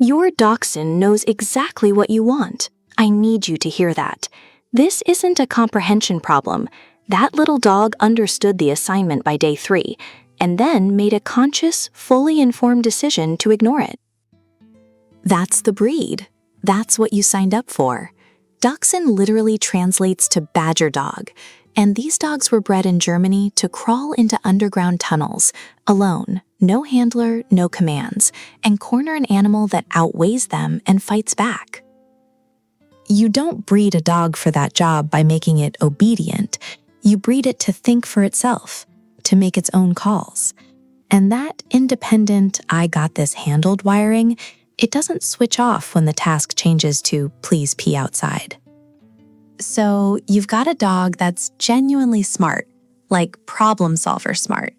Your Dachshund knows exactly what you want. I need you to hear that. This isn't a comprehension problem. That little dog understood the assignment by day 3, and then made a conscious, fully informed decision to ignore it. That's the breed. That's what you signed up for. Dachshund literally translates to badger dog, and these dogs were bred in Germany to crawl into underground tunnels, alone, no handler, no commands, and corner an animal that outweighs them and fights back. You don't breed a dog for that job by making it obedient. You breed it to think for itself, to make its own calls. And that independent, I got this handled wiring, it doesn't switch off when the task changes to please pee outside. So you've got a dog that's genuinely smart, like problem solver smart,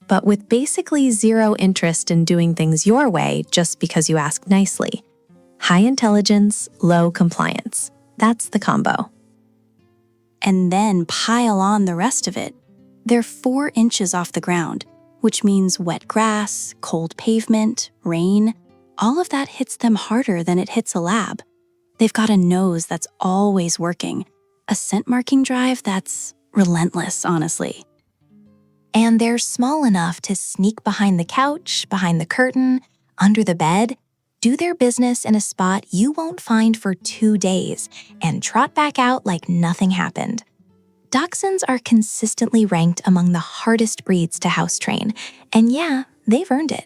but with basically zero interest in doing things your way just because you ask nicely. High intelligence, low compliance. That's the combo. And then pile on the rest of it. They're 4 inches off the ground, which means wet grass, cold pavement, rain. All of that hits them harder than it hits a lab. They've got a nose that's always working, a scent marking drive that's relentless, honestly. And they're small enough to sneak behind the couch, behind the curtain, under the bed, do their business in a spot you won't find for 2 days, and trot back out like nothing happened. Dachshunds are consistently ranked among the hardest breeds to house train, and yeah, they've earned it.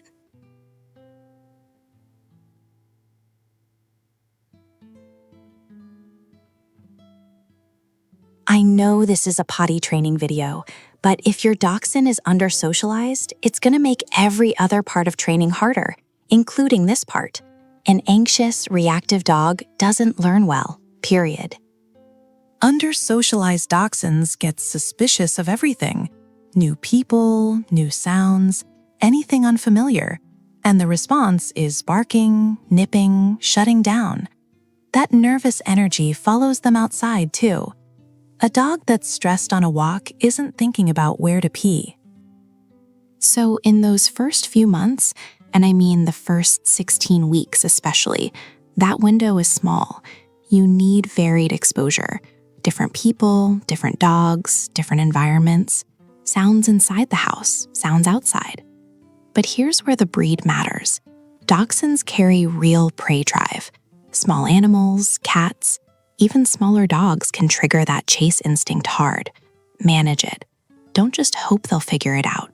I know this is a potty training video, but if your Dachshund is under-socialized, it's gonna make every other part of training harder, including this part. An anxious, reactive dog doesn't learn well, period. Under-socialized Dachshunds get suspicious of everything. New people, new sounds, anything unfamiliar. And the response is barking, nipping, shutting down. That nervous energy follows them outside, too. A dog that's stressed on a walk isn't thinking about where to pee. So in those first few months, and I mean the first 16 weeks especially, that window is small. You need varied exposure. Different people, different dogs, different environments. Sounds inside the house, sounds outside. But here's where the breed matters. Dachshunds carry real prey drive. Small animals, cats, even smaller dogs can trigger that chase instinct hard. Manage it. Don't just hope they'll figure it out.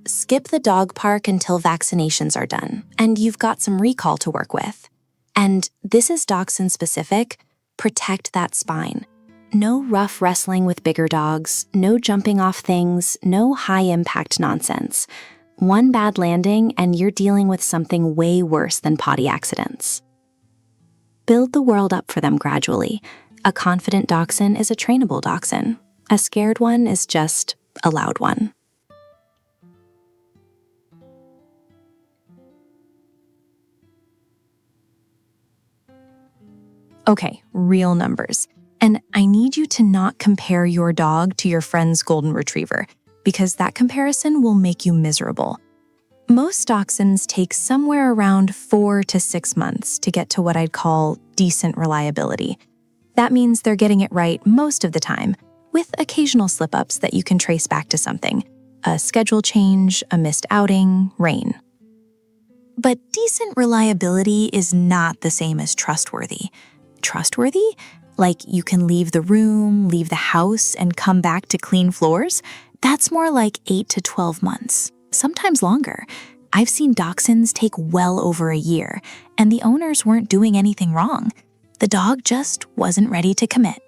Skip the dog park until vaccinations are done, and you've got some recall to work with. And this is Dachshund specific, protect that spine. No rough wrestling with bigger dogs, no jumping off things, no high-impact nonsense. One bad landing and you're dealing with something way worse than potty accidents. Build the world up for them gradually. A confident Dachshund is a trainable Dachshund. A scared one is just a loud one. Okay, real numbers. And I need you to not compare your dog to your friend's golden retriever, because that comparison will make you miserable. Most Dachshunds take somewhere around 4 to 6 months to get to what I'd call decent reliability. That means they're getting it right most of the time, with occasional slip-ups that you can trace back to something. A schedule change, a missed outing, rain. But decent reliability is not the same as trustworthy. Trustworthy? Like you can leave the room, leave the house, and come back to clean floors? That's more like 8 to 12 months, sometimes longer. I've seen Dachshunds take well over a year, and the owners weren't doing anything wrong. The dog just wasn't ready to commit.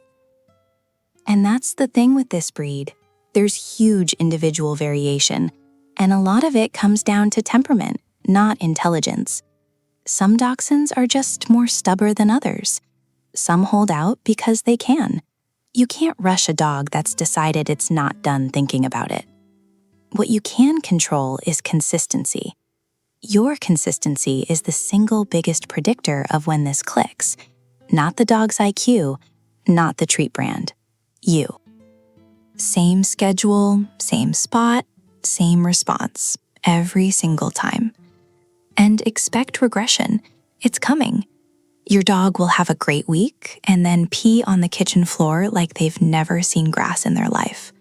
And that's the thing with this breed. There's huge individual variation, and a lot of it comes down to temperament, not intelligence. Some Dachshunds are just more stubborn than others. Some hold out because they can. You can't rush a dog that's decided it's not done thinking about it. What you can control is consistency. Your consistency is the single biggest predictor of when this clicks. Not the dog's IQ, not the treat brand. You. Same schedule, same spot, same response, every single time. And expect regression. It's coming. Your dog will have a great week and then pee on the kitchen floor like they've never seen grass in their life.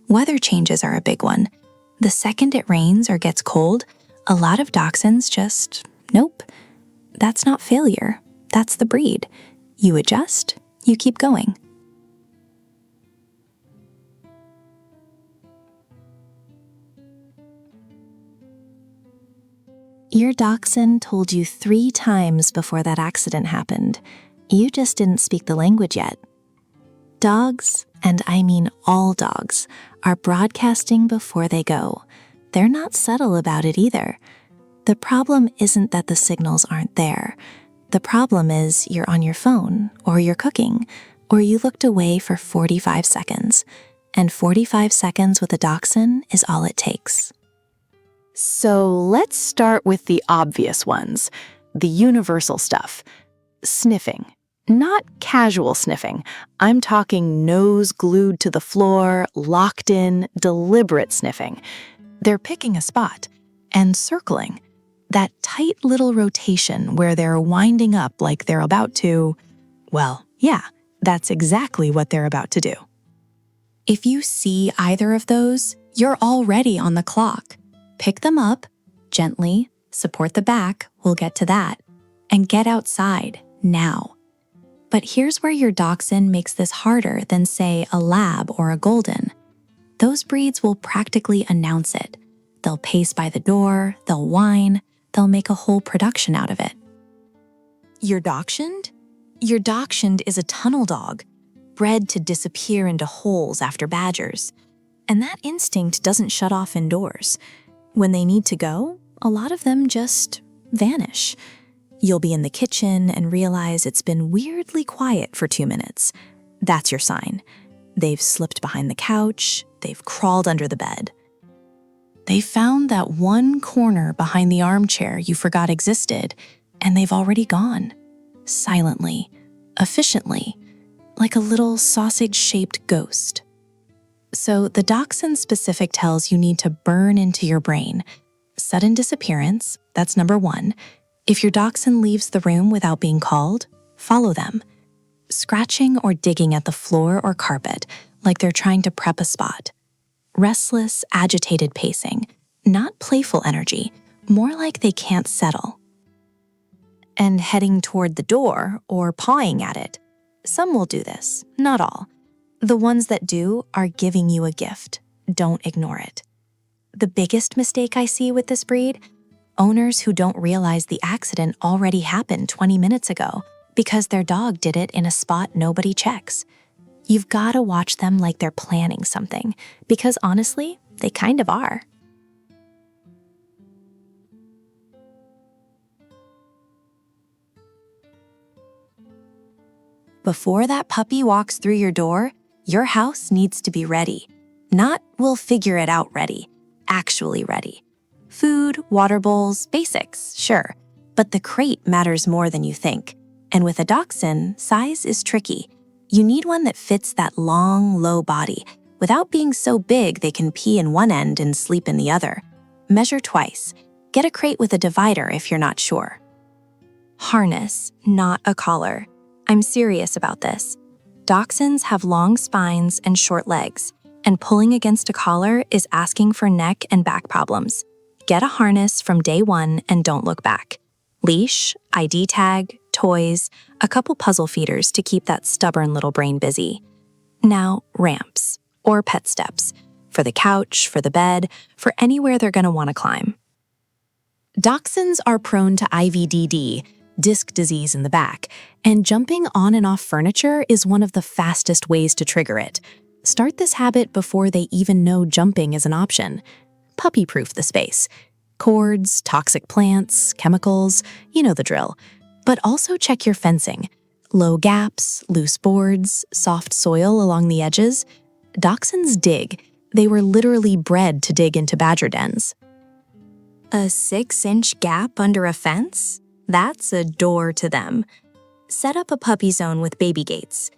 Weather changes are a big one. The second it rains or gets cold, a lot of Dachshunds just, nope. That's not failure. That's the breed. You adjust, you keep going. Your Dachshund told you 3 times before that accident happened. You just didn't speak the language yet. Dogs, and I mean all dogs, are broadcasting before they go. They're not subtle about it either. The problem isn't that the signals aren't there. The problem is you're on your phone, or you're cooking, or you looked away for 45 seconds. And 45 seconds with a Dachshund is all it takes. So let's start with the obvious ones, the universal stuff. Sniffing. Not casual sniffing. I'm talking nose glued to the floor, locked in, deliberate sniffing. They're picking a spot and circling. That tight little rotation where they're winding up like they're about to, well, yeah, that's exactly what they're about to do. If you see either of those, you're already on the clock. Pick them up, gently, support the back, we'll get to that, and get outside, now. But here's where your Dachshund makes this harder than, say, a lab or a golden. Those breeds will practically announce it. They'll pace by the door, they'll whine, they'll make a whole production out of it. Your Dachshund? Your Dachshund is a tunnel dog, bred to disappear into holes after badgers. And that instinct doesn't shut off indoors. When they need to go, a lot of them just vanish. You'll be in the kitchen and realize it's been weirdly quiet for 2 minutes. That's your sign. They've slipped behind the couch, they've crawled under the bed. They found that one corner behind the armchair you forgot existed, and they've already gone. Silently, efficiently, like a little sausage-shaped ghost. So the Dachshund specific tells you need to burn into your brain. Sudden disappearance, that's number 1. If your Dachshund leaves the room without being called, follow them. Scratching or digging at the floor or carpet, like they're trying to prep a spot. Restless, agitated pacing, not playful energy, more like they can't settle. And heading toward the door or pawing at it. Some will do this, not all. The ones that do are giving you a gift. Don't ignore it. The biggest mistake I see with this breed? Owners who don't realize the accident already happened 20 minutes ago because their dog did it in a spot nobody checks. You've got to watch them like they're planning something, because honestly, they kind of are. Before that puppy walks through your door, your house needs to be ready. Not we'll figure it out ready, actually ready. Food, water bowls, basics, sure. But the crate matters more than you think. And with a Dachshund, size is tricky. You need one that fits that long, low body, without being so big they can pee in one end and sleep in the other. Measure twice. Get a crate with a divider if you're not sure. Harness, not a collar. I'm serious about this. Dachshunds have long spines and short legs, and pulling against a collar is asking for neck and back problems. Get a harness from day 1 and don't look back. Leash, ID tag, toys, a couple puzzle feeders to keep that stubborn little brain busy. Now, ramps, or pet steps, for the couch, for the bed, for anywhere they're going to want to climb. Dachshunds are prone to IVDD, disc disease in the back, and jumping on and off furniture is one of the fastest ways to trigger it. Start this habit before they even know jumping is an option. Puppy-proof the space. Cords, toxic plants, chemicals, you know the drill. But also check your fencing. Low gaps, loose boards, soft soil along the edges. Dachshunds dig. They were literally bred to dig into badger dens. A 6-inch gap under a fence? That's a door to them. Set up a puppy zone with baby gates.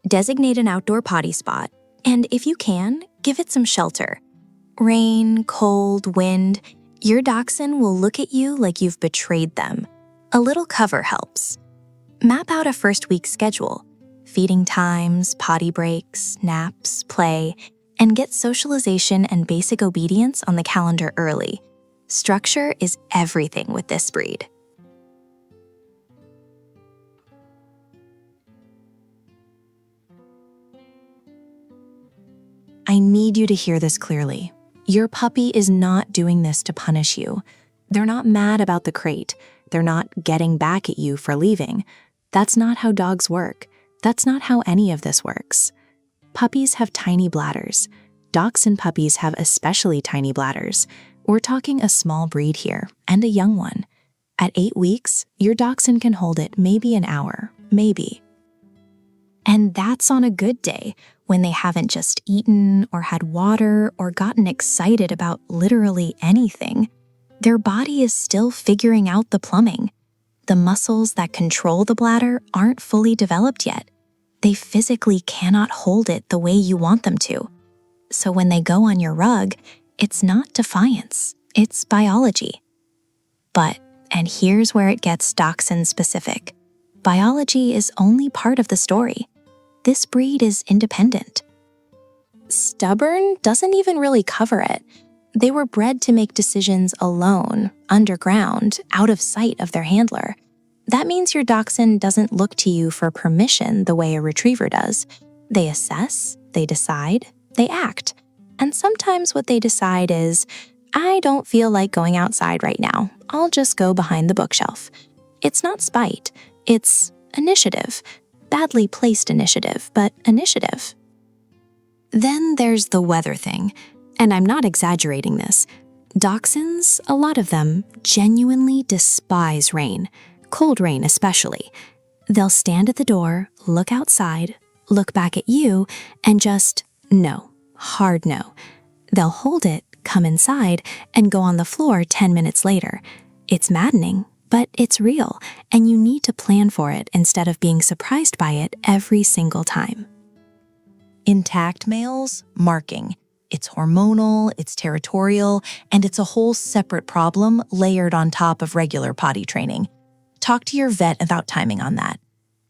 Designate an outdoor potty spot, and if you can, give it some shelter. Rain, cold, wind, Your dachshund will look at you like you've betrayed them. A little cover helps. Map out a first-week schedule, feeding times, potty breaks, naps, play, and get socialization and basic obedience on the calendar early. Structure is everything with this breed. I need you to hear this clearly. Your puppy is not doing this to punish you. They're not mad about the crate. They're not getting back at you for leaving. That's not how dogs work. That's not how any of this works. Puppies have tiny bladders. Dachshund puppies have especially tiny bladders. We're talking a small breed here, and a young one. At 8 weeks, your dachshund can hold it maybe an hour, maybe. And that's on a good day, when they haven't just eaten or had water or gotten excited about literally anything. Their body is still figuring out the plumbing. The muscles that control the bladder aren't fully developed yet. They physically cannot hold it the way you want them to. So when they go on your rug, it's not defiance, it's biology. But, and here's where it gets dachshund specific, biology is only part of the story. This breed is independent. Stubborn doesn't even really cover it. They were bred to make decisions alone, underground, out of sight of their handler. That means your dachshund doesn't look to you for permission the way a retriever does. They assess, they decide, they act. And sometimes what they decide is, I don't feel like going outside right now. I'll just go behind the bookshelf. It's not spite, it's initiative. Badly placed initiative, but initiative. Then there's the weather thing, and I'm not exaggerating this. Dachshunds, a lot of them, genuinely despise rain, cold rain especially. They'll stand at the door, look outside, look back at you, and just no, hard no. They'll hold it, come inside, and go on the floor 10 minutes later. It's maddening. But it's real, and you need to plan for it instead of being surprised by it every single time. Intact males, marking. It's hormonal, it's territorial, and it's a whole separate problem layered on top of regular potty training. Talk to your vet about timing on that.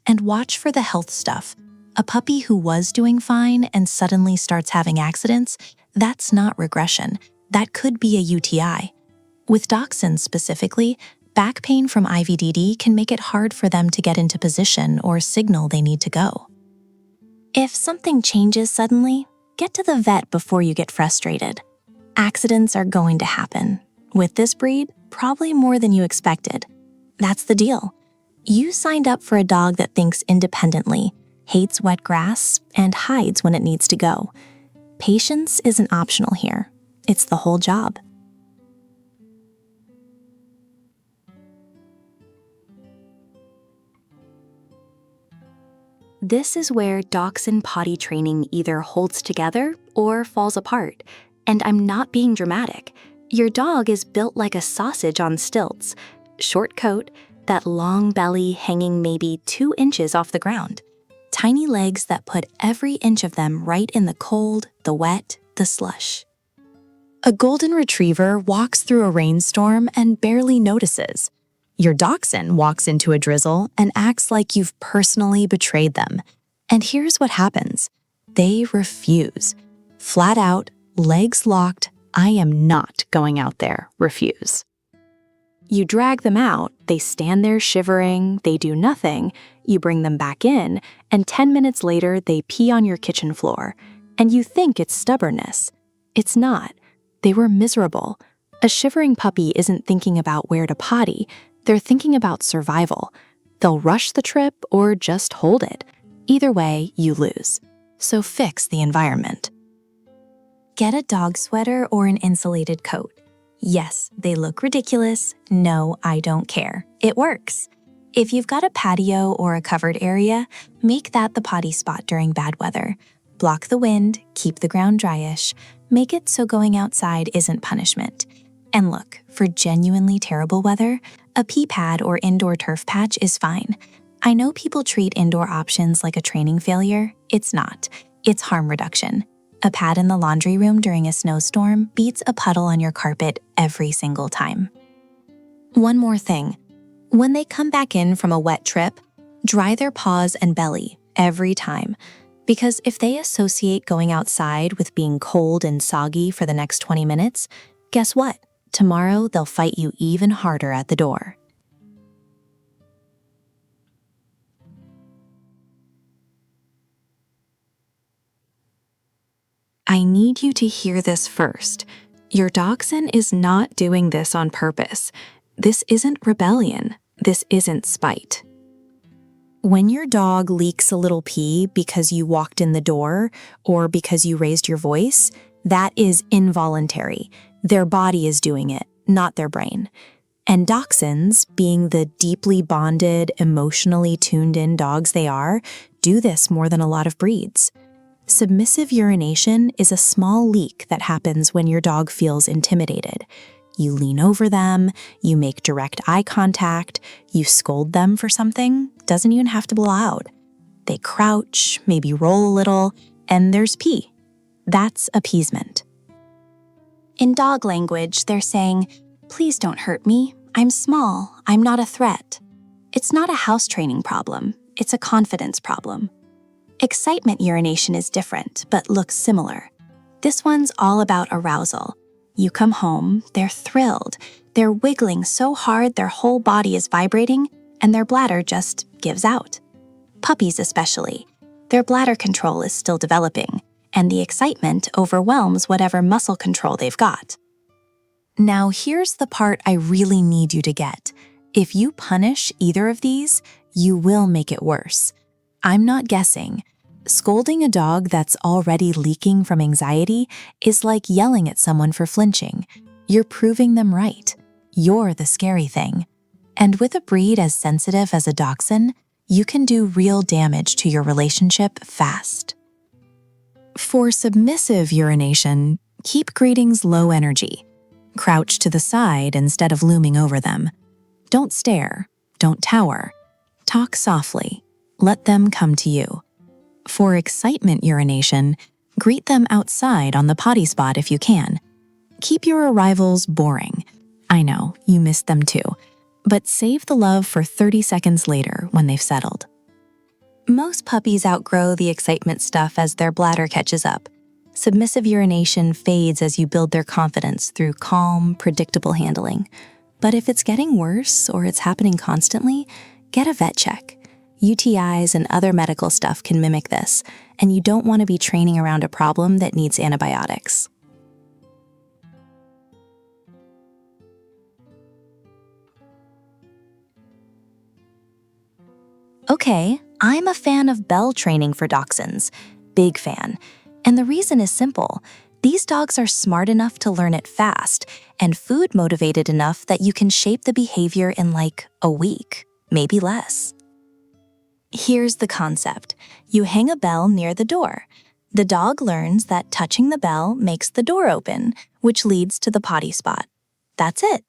And watch for the health stuff. A puppy who was doing fine and suddenly starts having accidents, that's not regression. That could be a UTI. With dachshunds specifically, back pain from IVDD can make it hard for them to get into position or signal they need to go. If something changes suddenly, get to the vet before you get frustrated. Accidents are going to happen. With this breed, probably more than you expected. That's the deal. You signed up for a dog that thinks independently, hates wet grass, and hides when it needs to go. Patience isn't optional here. It's the whole job. This is where dachshund potty training either holds together or falls apart. And I'm not being dramatic. Your dog is built like a sausage on stilts. Short coat, that long belly hanging maybe 2 inches off the ground. Tiny legs that put every inch of them right in the cold, the wet, the slush. A golden retriever walks through a rainstorm and barely notices. Your dachshund walks into a drizzle and acts like you've personally betrayed them. And here's what happens. They refuse. Flat out, legs locked, I am not going out there, refuse. You drag them out, they stand there shivering, they do nothing, you bring them back in, and 10 minutes later they pee on your kitchen floor. And you think it's stubbornness. It's not. They were miserable. A shivering puppy isn't thinking about where to potty. They're thinking about survival. They'll rush the trip or just hold it. Either way, you lose. So fix the environment. Get a dog sweater or an insulated coat. Yes, they look ridiculous. No, I don't care. It works. If you've got a patio or a covered area, make that the potty spot during bad weather. Block the wind, keep the ground dryish, make it so going outside isn't punishment. And look, for genuinely terrible weather, a pee pad or indoor turf patch is fine. I know people treat indoor options like a training failure. It's not. It's harm reduction. A pad in the laundry room during a snowstorm beats a puddle on your carpet every single time. One more thing. When they come back in from a wet trip, dry their paws and belly every time, because if they associate going outside with being cold and soggy for the next 20 minutes, guess what? Tomorrow they'll fight you even harder at the door. I need you to hear this first. Your dachshund is not doing this on purpose. This isn't rebellion. This isn't spite. When your dog leaks a little pee because you walked in the door or because you raised your voice, that is involuntary. Their body is doing it, not their brain. And dachshunds, being the deeply bonded, emotionally tuned-in dogs they are, do this more than a lot of breeds. Submissive urination is a small leak that happens when your dog feels intimidated. You lean over them, you make direct eye contact, you scold them for something, doesn't even have to be loud. They crouch, maybe roll a little, and there's pee. That's appeasement. In dog language, they're saying, "Please don't hurt me. I'm small. I'm not a threat." It's not a house training problem. It's a confidence problem. Excitement urination is different, but looks similar. This one's all about arousal. You come home, they're thrilled. They're wiggling so hard their whole body is vibrating, and their bladder just gives out. Puppies especially. Their bladder control is still developing, and the excitement overwhelms whatever muscle control they've got. Now here's the part I really need you to get. If you punish either of these, you will make it worse. I'm not guessing. Scolding a dog that's already leaking from anxiety is like yelling at someone for flinching. You're proving them right. You're the scary thing. And with a breed as sensitive as a dachshund, you can do real damage to your relationship fast. For submissive urination, keep greetings low energy. Crouch to the side instead of looming over them. Don't stare. Don't tower. Talk softly. Let them come to you. For excitement urination, greet them outside on the potty spot if you can. Keep your arrivals boring. I know, you missed them too. But save the love for 30 seconds later when they've settled. Most puppies outgrow the excitement stuff as their bladder catches up. Submissive urination fades as you build their confidence through calm, predictable handling. But if it's getting worse or it's happening constantly, get a vet check. UTIs and other medical stuff can mimic this, and you don't want to be training around a problem that needs antibiotics. Okay, I'm a fan of bell training for dachshunds. Big fan. And the reason is simple. These dogs are smart enough to learn it fast and food motivated enough that you can shape the behavior in like a week, maybe less. Here's the concept. You hang a bell near the door. The dog learns that touching the bell makes the door open, which leads to the potty spot. That's it.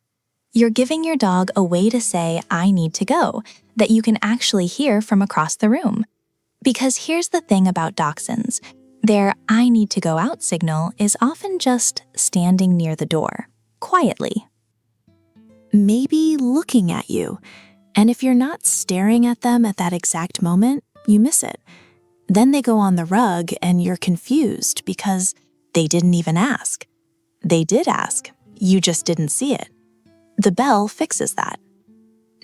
You're giving your dog a way to say, "I need to go," that you can actually hear from across the room. Because here's the thing about dachshunds. Their "I need to go out" signal is often just standing near the door, quietly. Maybe looking at you. And if you're not staring at them at that exact moment, you miss it. Then they go on the rug and you're confused because they didn't even ask. They did ask, you just didn't see it. The bell fixes that.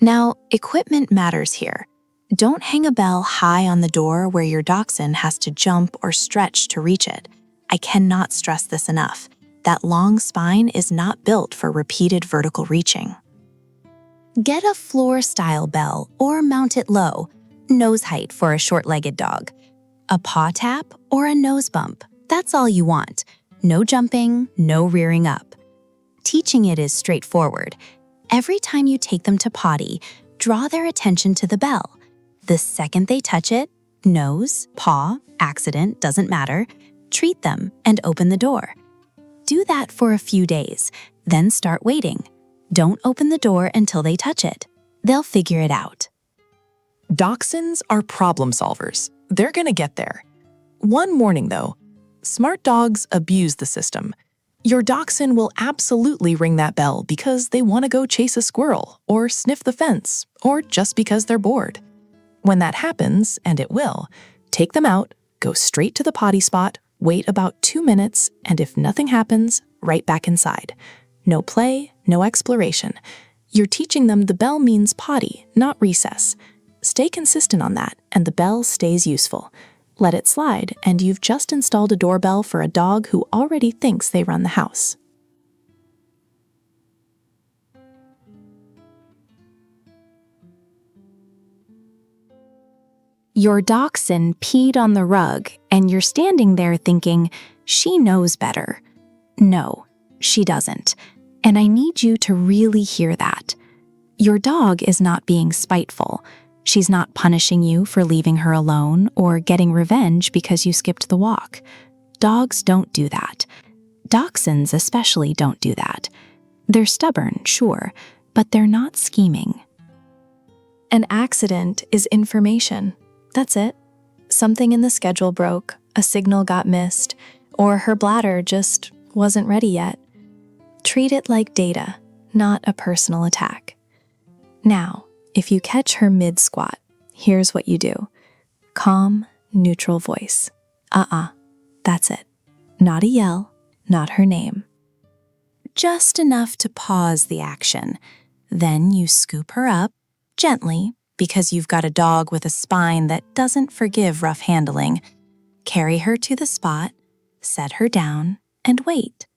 Now, equipment matters here. Don't hang a bell high on the door where your dachshund has to jump or stretch to reach it. I cannot stress this enough. That long spine is not built for repeated vertical reaching. Get a floor-style bell or mount it low, nose height for a short-legged dog. A paw tap or a nose bump, that's all you want. No jumping, no rearing up. Teaching it is straightforward. Every time you take them to potty, draw their attention to the bell. The second they touch it, nose, paw, accident, doesn't matter, treat them and open the door. Do that for a few days, then start waiting. Don't open the door until they touch it. They'll figure it out. Dachshunds are problem solvers. They're gonna get there. One warning though, Smart dogs abuse the system. Your dachshund will absolutely ring that bell because they want to go chase a squirrel, or sniff the fence, or just because they're bored. When that happens, and it will, take them out, go straight to the potty spot, wait about 2 minutes, and if nothing happens, right back inside. No play, no exploration. You're teaching them the bell means potty, not recess. Stay consistent on that, and the bell stays useful. Let it slide, and you've just installed a doorbell for a dog who already thinks they run the house. Your dachshund peed on the rug, and you're standing there thinking, she knows better. No, she doesn't. And I need you to really hear that. Your dog is not being spiteful. She's not punishing you for leaving her alone or getting revenge because you skipped the walk. Dogs don't do that. Dachshunds especially don't do that. They're stubborn, sure, but they're not scheming. An accident is information. That's it. Something in the schedule broke, a signal got missed, or her bladder just wasn't ready yet. Treat it like data, not a personal attack. Now, if you catch her mid-squat, here's what you do. Calm, neutral voice. That's it. Not a yell, not her name. Just enough to pause the action. Then you scoop her up, gently, because you've got a dog with a spine that doesn't forgive rough handling. Carry her to the spot, set her down, and wait.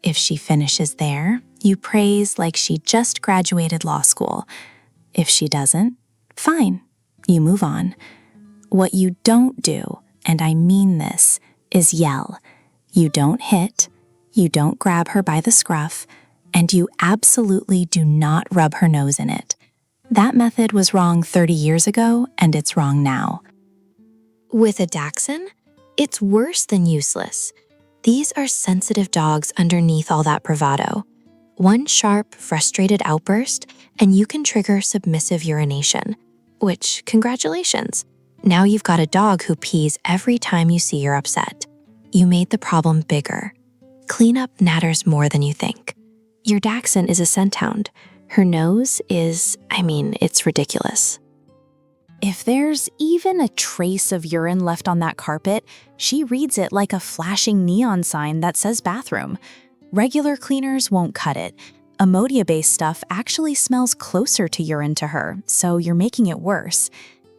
If she finishes there, you praise like she just graduated law school. If she doesn't, fine, you move on. What you don't do, and I mean this, is yell. You don't hit, you don't grab her by the scruff, and you absolutely do not rub her nose in it. That method was wrong 30 years ago, and it's wrong now. With a Dachshund, it's worse than useless. These are sensitive dogs underneath all that bravado. One sharp, frustrated outburst, and you can trigger submissive urination. Which, congratulations. Now you've got a dog who pees every time you see you're upset. You made the problem bigger. Cleanup matters more than you think. Your Dachshund is a scent-hound. Her nose is, it's ridiculous. If there's even a trace of urine left on that carpet, she reads it like a flashing neon sign that says bathroom. Regular cleaners won't cut it. Ammonia-based stuff actually smells closer to urine to her, so you're making it worse.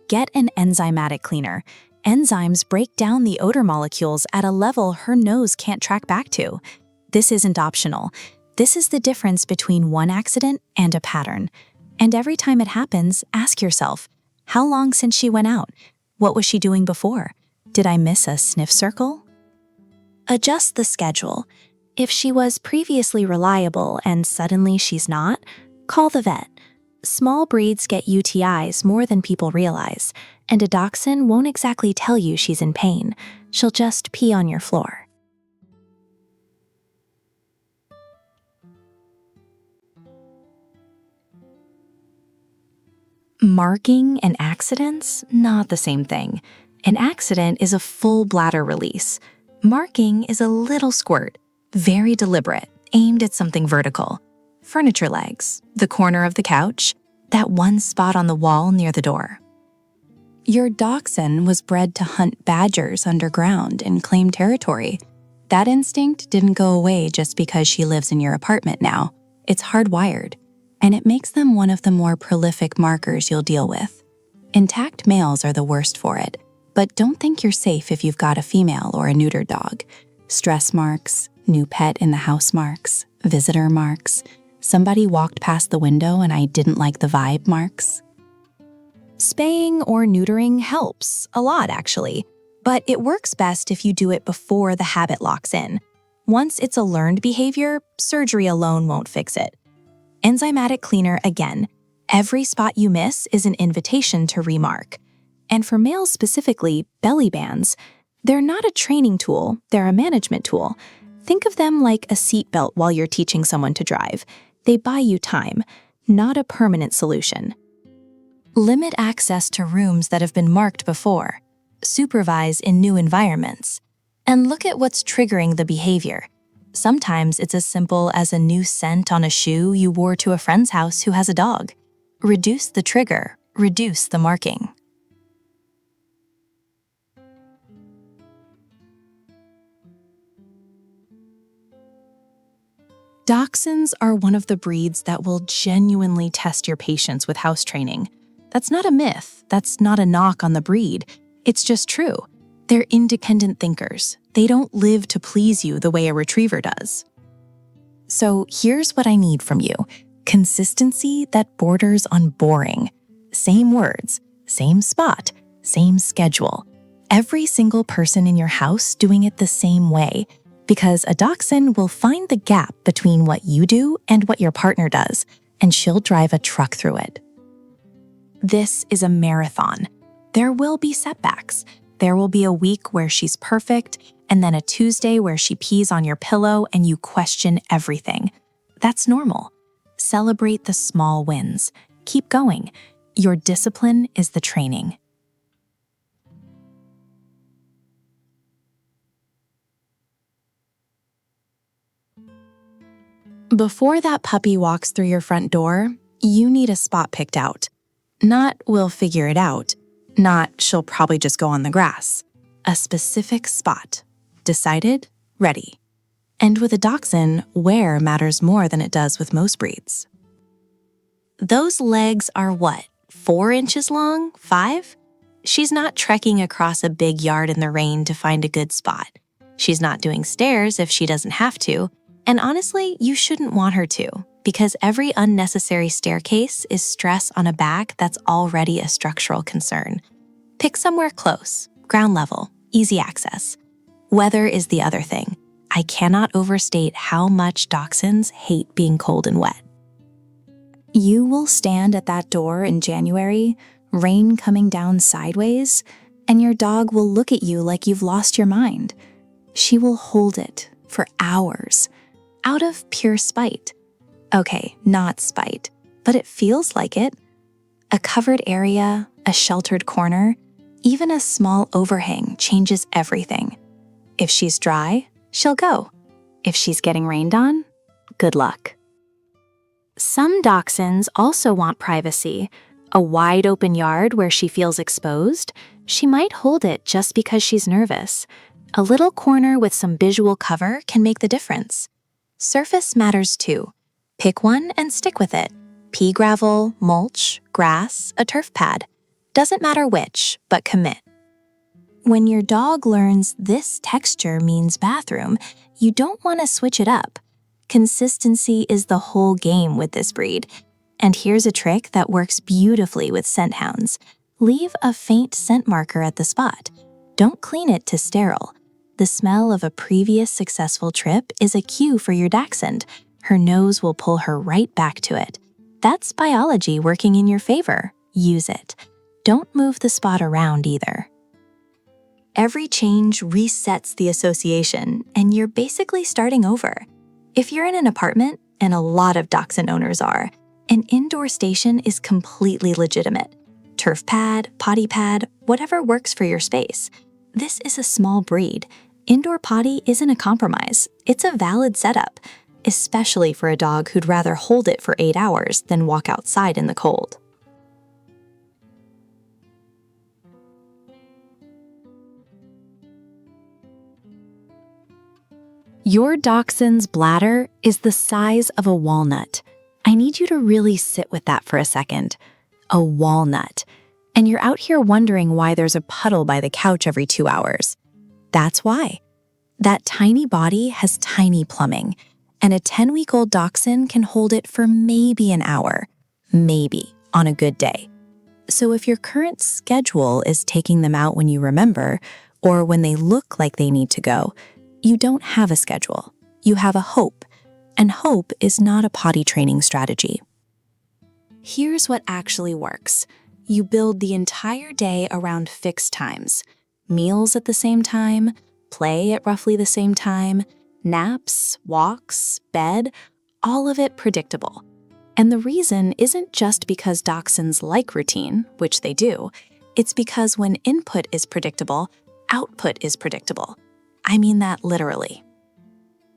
Get an enzymatic cleaner. Enzymes break down the odor molecules at a level her nose can't track back to. This isn't optional. This is the difference between one accident and a pattern. And every time it happens, ask yourself, how long since she went out? What was she doing before? Did I miss a sniff circle? Adjust the schedule. If she was previously reliable and suddenly she's not, call the vet. Small breeds get UTIs more than people realize, and a dachshund won't exactly tell you she's in pain. She'll just pee on your floor. Marking and accidents, not the same thing. An accident is a full bladder release. Marking is a little squirt, very deliberate, aimed at something vertical. Furniture legs, the corner of the couch, that one spot on the wall near the door. Your dachshund was bred to hunt badgers underground and claim territory. That instinct didn't go away just because she lives in your apartment now. It's hardwired, and it makes them one of the more prolific markers you'll deal with. Intact males are the worst for it, but don't think you're safe if you've got a female or a neutered dog. Stress marks, new pet in the house marks, visitor marks, somebody walked past the window and I didn't like the vibe marks. Spaying or neutering helps, a lot actually, but it works best if you do it before the habit locks in. Once it's a learned behavior, surgery alone won't fix it. Enzymatic cleaner again. Every spot you miss is an invitation to remark. And for males specifically, belly bands, they're not a training tool, they're a management tool. Think of them like a seatbelt while you're teaching someone to drive. They buy you time, not a permanent solution. Limit access to rooms that have been marked before. Supervise in new environments. And look at what's triggering the behavior. Sometimes it's as simple as a new scent on a shoe you wore to a friend's house who has a dog. Reduce the trigger, reduce the marking. Dachshunds are one of the breeds that will genuinely test your patience with house training. That's not a myth. That's not a knock on the breed. It's just true. They're independent thinkers. They don't live to please you the way a retriever does. So here's what I need from you. Consistency that borders on boring. Same words, same spot, same schedule. Every single person in your house doing it the same way. Because a dachshund will find the gap between what you do and what your partner does, and she'll drive a truck through it. This is a marathon. There will be setbacks. There will be a week where she's perfect, and then a Tuesday where she pees on your pillow and you question everything. That's normal. Celebrate the small wins. Keep going. Your discipline is the training. Before that puppy walks through your front door, you need a spot picked out. Not we'll figure it out. Not she'll probably just go on the grass. A specific spot. Decided, ready. And with a dachshund, where matters more than it does with most breeds. Those legs are what, 4 inches long? 5? She's not trekking across a big yard in the rain to find a good spot. She's not doing stairs if she doesn't have to. And honestly, you shouldn't want her to, because every unnecessary staircase is stress on a back that's already a structural concern. Pick somewhere close, ground level, easy access. Weather is the other thing. I cannot overstate how much dachshunds hate being cold and wet. You will stand at that door in January, rain coming down sideways, and your dog will look at you like you've lost your mind. She will hold it for hours, out of pure spite. Okay, not spite, but it feels like it. A covered area, a sheltered corner, even a small overhang changes everything. If she's dry, she'll go. If she's getting rained on, good luck. Some dachshunds also want privacy. A wide open yard where she feels exposed, she might hold it just because she's nervous. A little corner with some visual cover can make the difference. Surface matters too. Pick one and stick with it. Pea gravel, mulch, grass, a turf pad. Doesn't matter which, but commit. When your dog learns this texture means bathroom, you don't want to switch it up. Consistency is the whole game with this breed. And here's a trick that works beautifully with scent-hounds. Leave a faint scent marker at the spot. Don't clean it to sterile. The smell of a previous successful trip is a cue for your dachshund. Her nose will pull her right back to it. That's biology working in your favor. Use it. Don't move the spot around either. Every change resets the association, and you're basically starting over. If you're in an apartment, and a lot of dachshund owners are, an indoor station is completely legitimate. Turf pad, potty pad, whatever works for your space. This is a small breed. Indoor potty isn't a compromise. It's a valid setup, especially for a dog who'd rather hold it for 8 hours than walk outside in the cold. Your dachshund's bladder is the size of a walnut. I need you to really sit with that for a second. A walnut. And you're out here wondering why there's a puddle by the couch every 2 hours. That's why. That tiny body has tiny plumbing, and a 10-week-old dachshund can hold it for maybe an hour. Maybe, on a good day. So if your current schedule is taking them out when you remember, or when they look like they need to go, you don't have a schedule. You have a hope, and hope is not a potty training strategy. Here's what actually works. You build the entire day around fixed times. Meals at the same time, play at roughly the same time, naps, walks, bed, all of it predictable. And the reason isn't just because dachshunds like routine, which they do. It's because when input is predictable, output is predictable. I mean that literally.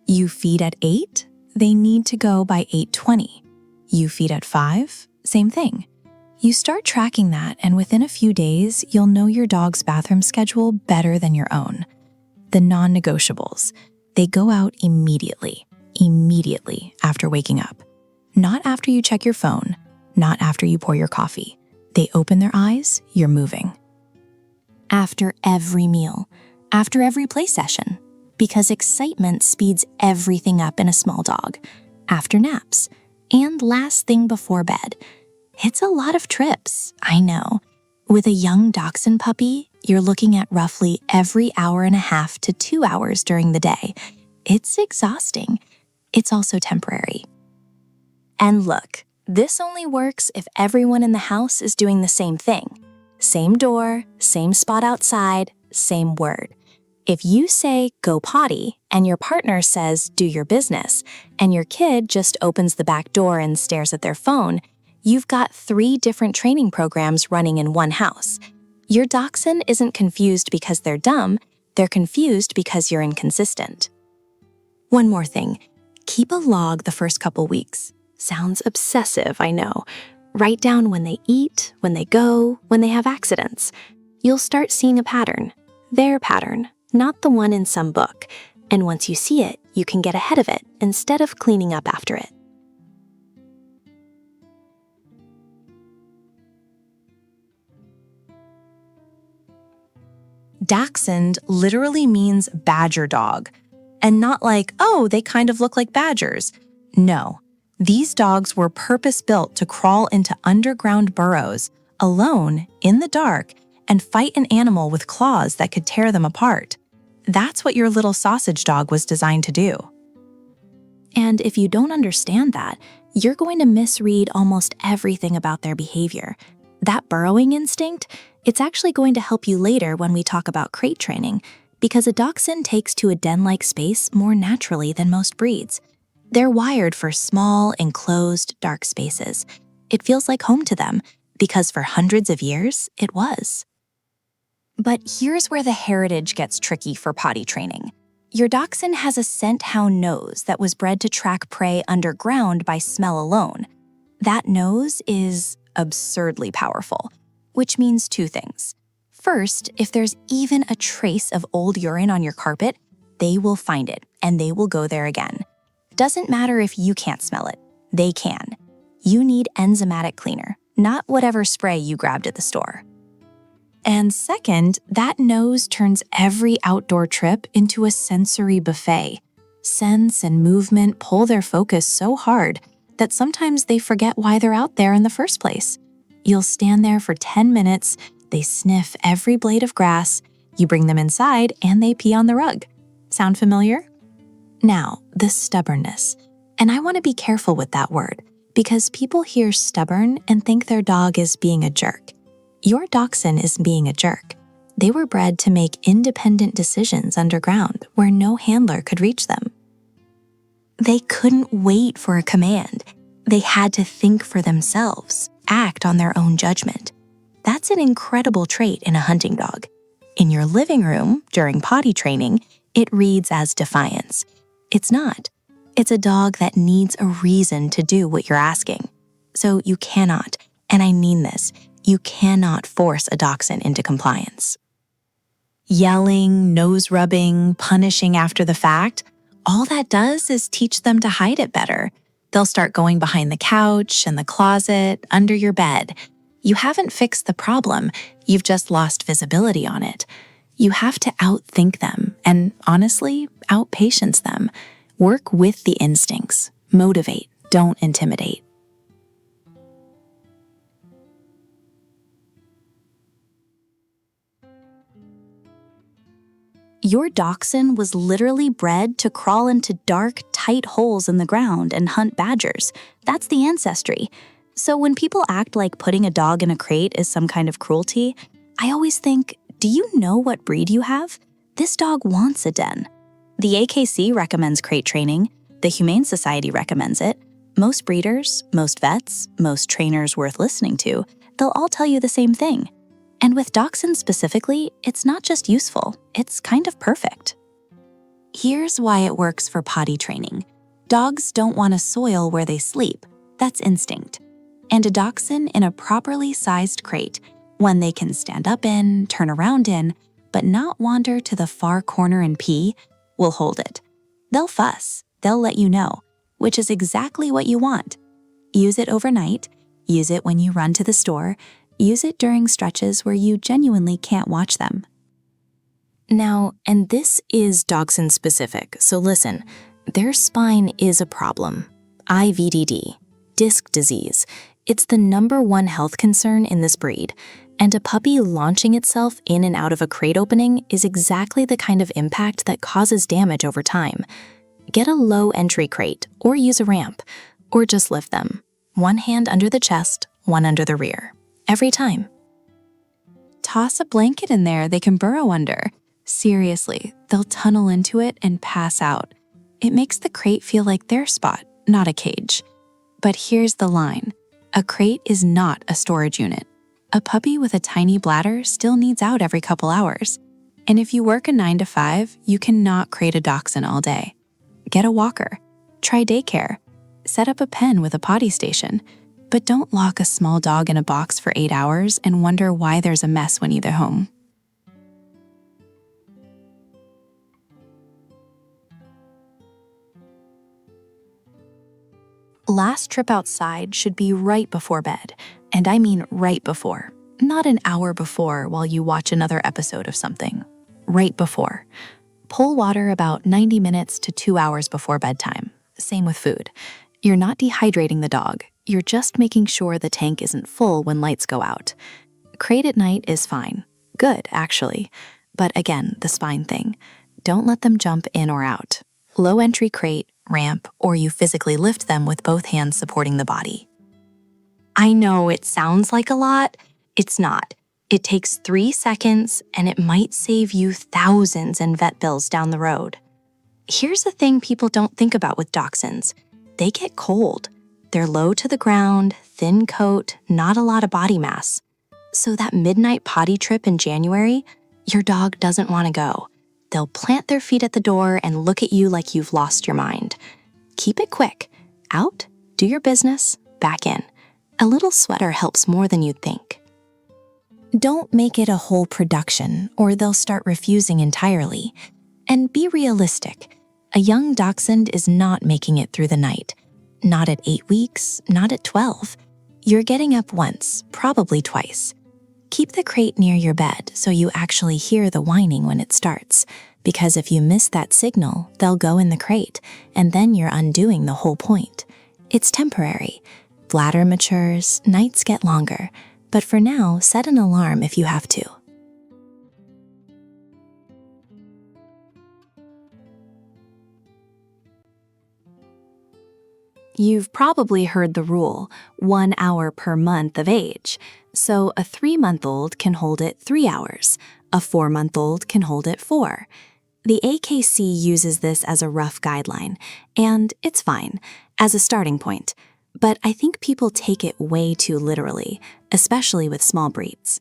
You feed at 8, they need to go by 8:20. You feed at 5, same thing. You start tracking that, and within a few days, you'll know your dog's bathroom schedule better than your own. The non-negotiables, they go out immediately after waking up. Not after you check your phone, not after you pour your coffee. They open their eyes, you're moving. After every meal, after every play session, because excitement speeds everything up in a small dog, after naps, and last thing before bed. It's a lot of trips, I know. With a young Dachshund puppy, you're looking at roughly every hour and a half to 2 hours during the day. It's exhausting. It's also temporary. And look, this only works if everyone in the house is doing the same thing. Same door, same spot outside, same word. If you say, go potty, and your partner says, do your business, and your kid just opens the back door and stares at their phone, you've got 3 different training programs running in one house. Your Dachshund isn't confused because they're dumb, they're confused because you're inconsistent. One more thing, keep a log the first couple weeks. Sounds obsessive, I know. Write down when they eat, when they go, when they have accidents. You'll start seeing a pattern, their pattern, not the one in some book. And once you see it, you can get ahead of it instead of cleaning up after it. Dachshund literally means badger dog. And not like, oh, they kind of look like badgers. No, these dogs were purpose-built to crawl into underground burrows, alone, in the dark, and fight an animal with claws that could tear them apart. That's what your little sausage dog was designed to do. And if you don't understand that, you're going to misread almost everything about their behavior. That burrowing instinct, it's actually going to help you later when we talk about crate training, because a Dachshund takes to a den-like space more naturally than most breeds. They're wired for small, enclosed, dark spaces. It feels like home to them, because for hundreds of years, it was. But here's where the heritage gets tricky for potty training. Your Dachshund has a scent-hound nose that was bred to track prey underground by smell alone. That nose is absurdly powerful, which means 2 things. First, if there's even a trace of old urine on your carpet, they will find it and they will go there again. Doesn't matter if you can't smell it, they can. You need enzymatic cleaner, not whatever spray you grabbed at the store. And second, that nose turns every outdoor trip into a sensory buffet. Sense and movement pull their focus so hard that sometimes they forget why they're out there in the first place. You'll stand there for 10 minutes, they sniff every blade of grass, you bring them inside, and they pee on the rug. Sound familiar? Now, the stubbornness. And I want to be careful with that word, because people hear stubborn and think their dog is being a jerk. Your Dachshund is being a jerk. They were bred to make independent decisions underground where no handler could reach them. They couldn't wait for a command. They had to think for themselves, act on their own judgment. That's an incredible trait in a hunting dog. In your living room, during potty training, it reads as defiance. It's not. It's a dog that needs a reason to do what you're asking. So you cannot, and I mean this, you cannot force a Dachshund into compliance. Yelling, nose rubbing, punishing after the fact, all that does is teach them to hide it better. They'll start going behind the couch and the closet, under your bed. You haven't fixed the problem, you've just lost visibility on it. You have to outthink them and, honestly, outpatience them. Work with the instincts. Motivate, don't intimidate. Your Dachshund was literally bred to crawl into dark, tight holes in the ground and hunt badgers. That's the ancestry. So when people act like putting a dog in a crate is some kind of cruelty, I always think, do you know what breed you have? This dog wants a den. The AKC recommends crate training. The Humane Society recommends it. Most breeders, most vets, most trainers worth listening to, they'll all tell you the same thing. And with Dachshunds specifically, it's not just useful, it's kind of perfect. Here's why it works for potty training. Dogs don't want to soil where they sleep. That's instinct. And a dachshund in a properly sized crate, one they can stand up in, turn around in, but not wander to the far corner and pee, will hold it. They'll fuss, they'll let you know, which is exactly what you want. Use it overnight, use it when you run to the store, use it during stretches where you genuinely can't watch them. Now, and this is Dachshund specific, so listen, their spine is a problem. IVDD, disc disease. It's the #1 health concern in this breed, and a puppy launching itself in and out of a crate opening is exactly the kind of impact that causes damage over time. Get a low entry crate, or use a ramp, or just lift them. One hand under the chest, one under the rear. Every time. Toss a blanket in there they can burrow under. Seriously, they'll tunnel into it and pass out. It makes the crate feel like their spot, not a cage. But here's the line. A crate is not a storage unit. A puppy with a tiny bladder still needs out every couple hours. And if you work a 9 to 5, you cannot crate a dachshund all day. Get a walker. Try daycare. Set up a pen with a potty station. But don't lock a small dog in a box for 8 hours and wonder why there's a mess when you're home. Last trip outside should be right before bed, and I mean right before, not an hour before while you watch another episode of something. Right before. Pull water about 90 minutes to 2 hours before bedtime. Same with food. You're not dehydrating the dog, you're just making sure the tank isn't full when lights go out. Crate at night is fine. Good, actually. But again, the spine thing. Don't let them jump in or out. Low entry crate, ramp, or you physically lift them with both hands supporting the body. I know it sounds like a lot. It's not. It takes 3 seconds, and it might save you thousands in vet bills down the road. Here's the thing people don't think about with dachshunds. They get cold. They're low to the ground, thin coat, not a lot of body mass. So that midnight potty trip in January, your dog doesn't want to go. They'll plant their feet at the door and look at you like you've lost your mind. Keep it quick. Out, do your business, back in. A little sweater helps more than you'd think. Don't make it a whole production, or they'll start refusing entirely. And be realistic. A young dachshund is not making it through the night. Not at 8 weeks, not at 12. You're getting up once, probably twice. Keep the crate near your bed so you actually hear the whining when it starts, because if you miss that signal, they'll go in the crate, and then you're undoing the whole point. It's temporary. Bladder matures, nights get longer, but for now, set an alarm if you have to. You've probably heard the rule, 1 hour per month of age. So a 3-month-old can hold it 3 hours. A 4-month-old can hold it 4. The AKC uses this as a rough guideline, and it's fine, as a starting point. But I think people take it way too literally, especially with small breeds.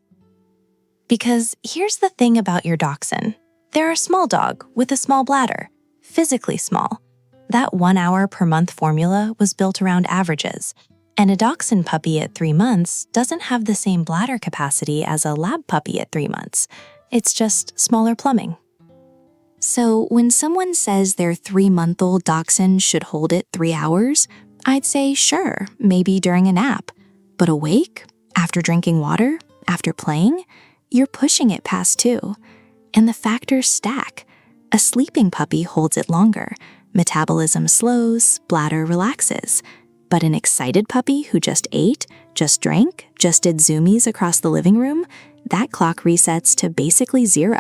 Because here's the thing about your dachshund. They're a small dog with a small bladder, physically small. That 1 hour per month formula was built around averages, and a dachshund puppy at 3 months doesn't have the same bladder capacity as a lab puppy at 3 months. It's just smaller plumbing. So when someone says their 3-month-old dachshund should hold it 3 hours, I'd say sure, maybe during a nap. But awake, after drinking water, after playing, you're pushing it past 2. And the factors stack. A sleeping puppy holds it longer. Metabolism slows, bladder relaxes. But an excited puppy who just ate, just drank, just did zoomies across the living room, that clock resets to basically 0.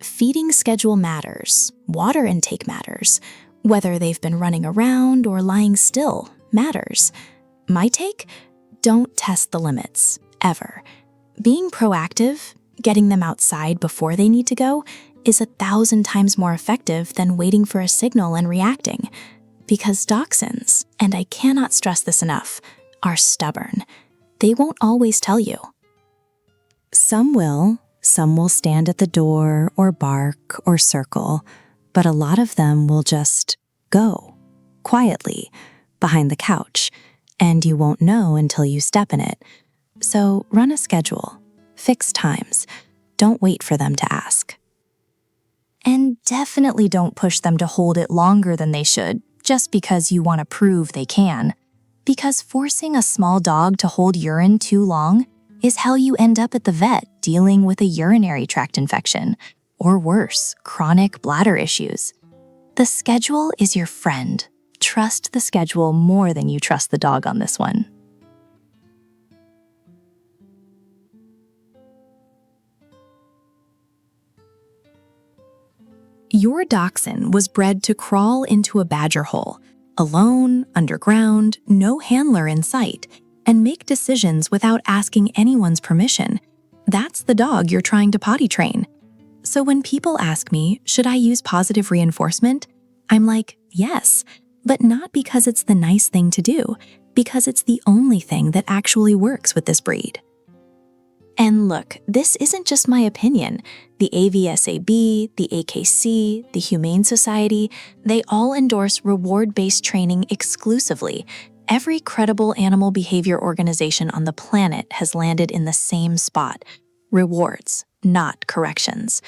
Feeding schedule matters. Water intake matters. Whether they've been running around or lying still matters. My take? Don't test the limits, ever. Being proactive, getting them outside before they need to go, is 1,000 times more effective than waiting for a signal and reacting. Because dachshunds, and I cannot stress this enough, are stubborn. They won't always tell you. Some will stand at the door or bark or circle, but a lot of them will just go quietly behind the couch, and you won't know until you step in it. So run a schedule, fix times. Don't wait for them to ask. And definitely don't push them to hold it longer than they should, just because you want to prove they can. Because forcing a small dog to hold urine too long is how you end up at the vet dealing with a urinary tract infection, or worse, chronic bladder issues. The schedule is your friend. Trust the schedule more than you trust the dog on this one. Your dachshund was bred to crawl into a badger hole, alone, underground, no handler in sight, and make decisions without asking anyone's permission. That's the dog you're trying to potty train. So when people ask me, should I use positive reinforcement? I'm like, yes, but not because it's the nice thing to do, because it's the only thing that actually works with this breed. And look, this isn't just my opinion. The AVSAB, the AKC, the Humane Society, they all endorse reward-based training exclusively. Every credible animal behavior organization on the planet has landed in the same spot: rewards, not corrections.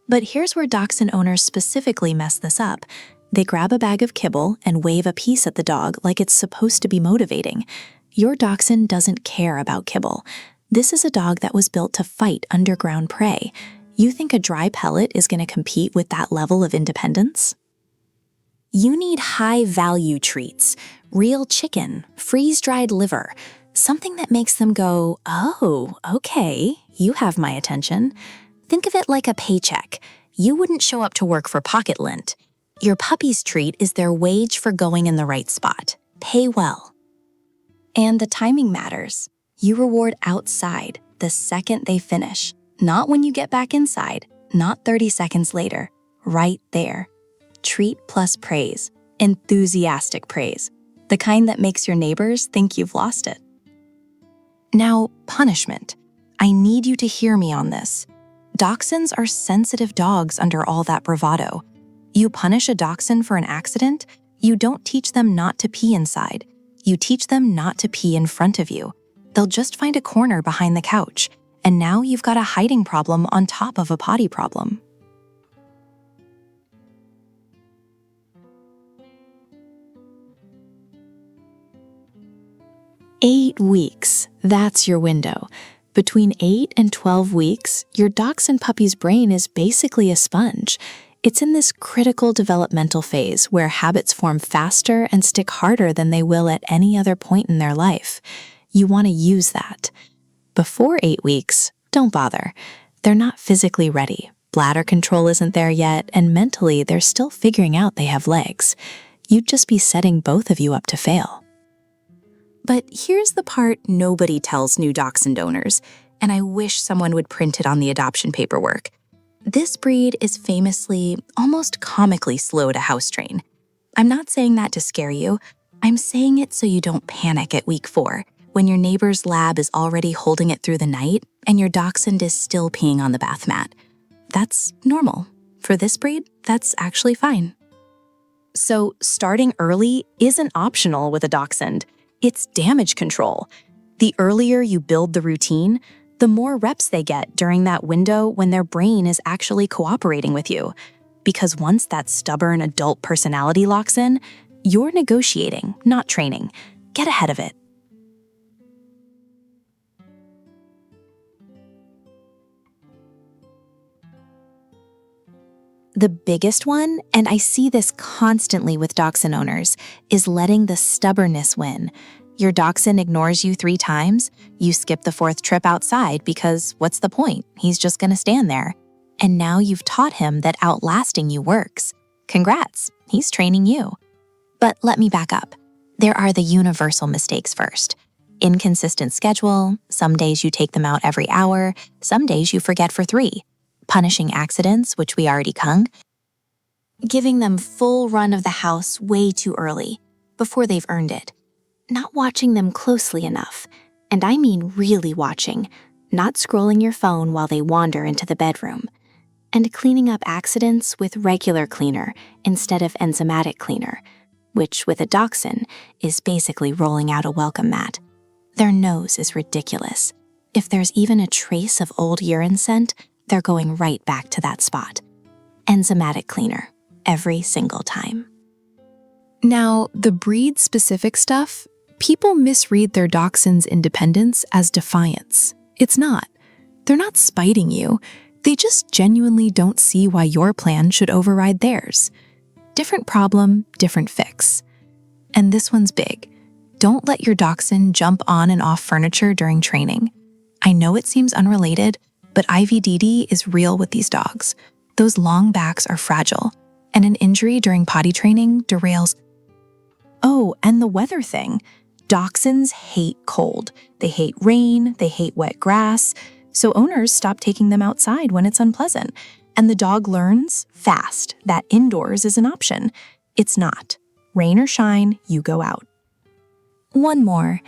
But here's where dachshund owners specifically mess this up. They grab a bag of kibble and wave a piece at the dog like it's supposed to be motivating. Your dachshund doesn't care about kibble. This is a dog that was built to fight underground prey. You think a dry pellet is going to compete with that level of independence? You need high-value treats, real chicken, freeze-dried liver, something that makes them go, oh, okay, you have my attention. Think of it like a paycheck. You wouldn't show up to work for pocket lint. Your puppy's treat is their wage for going in the right spot. Pay well. And the timing matters. You reward outside the second they finish, not when you get back inside, not 30 seconds later, right there. Treat plus praise, enthusiastic praise, the kind that makes your neighbors think you've lost it. Now, punishment. I need you to hear me on this. Dachshunds are sensitive dogs under all that bravado. You punish a dachshund for an accident, you don't teach them not to pee inside. You teach them not to pee in front of you. They'll just find a corner behind the couch, and now you've got a hiding problem on top of a potty problem. "8 weeks, that's your window. Between 8 and 12 weeks, your dachshund puppy's brain is basically a sponge. It's in this critical developmental phase where habits form faster and stick harder than they will at any other point in their life. You want to use that. Before 8 weeks, don't bother. They're not physically ready. Bladder control isn't there yet, and mentally they're still figuring out they have legs. You'd just be setting both of you up to fail. But here's the part nobody tells new dachshund owners, and I wish someone would print it on the adoption paperwork. This breed is famously, almost comically slow to house train. I'm not saying that to scare you. I'm saying it so you don't panic at week 4, when your neighbor's lab is already holding it through the night and your dachshund is still peeing on the bathmat. That's normal. For this breed, that's actually fine. So starting early isn't optional with a dachshund. It's damage control. The earlier you build the routine, the more reps they get during that window when their brain is actually cooperating with you. Because once that stubborn adult personality locks in, you're negotiating, not training. Get ahead of it. The biggest one, and I see this constantly with dachshund owners, is letting the stubbornness win. Your dachshund ignores you 3 times, you skip the 4th trip outside because what's the point? He's just gonna stand there. And now you've taught him that outlasting you works. Congrats, he's training you. But let me back up. There are the universal mistakes first. Inconsistent schedule, some days you take them out every hour, some days you forget for 3. Punishing accidents, which we already hung. Giving them full run of the house way too early, before they've earned it. Not watching them closely enough, and I mean really watching, not scrolling your phone while they wander into the bedroom. and cleaning up accidents with regular cleaner instead of enzymatic cleaner, which with a dachshund is basically rolling out a welcome mat. Their nose is ridiculous. If there's even a trace of old urine scent, they're going right back to that spot. Enzymatic cleaner, every single time. Now, the breed-specific stuff, people misread their dachshund's independence as defiance. It's not. They're not spiting you. They just genuinely don't see why your plan should override theirs. Different problem, different fix. And this one's big. Don't let your dachshund jump on and off furniture during training. I know it seems unrelated, but IVDD is real with these dogs. Those long backs are fragile, and an injury during potty training derails. Oh, and the weather thing. Dachshunds hate cold. They hate rain, they hate wet grass, so owners stop taking them outside when it's unpleasant. And the dog learns fast that indoors is an option. It's not. Rain or shine, you go out. One more.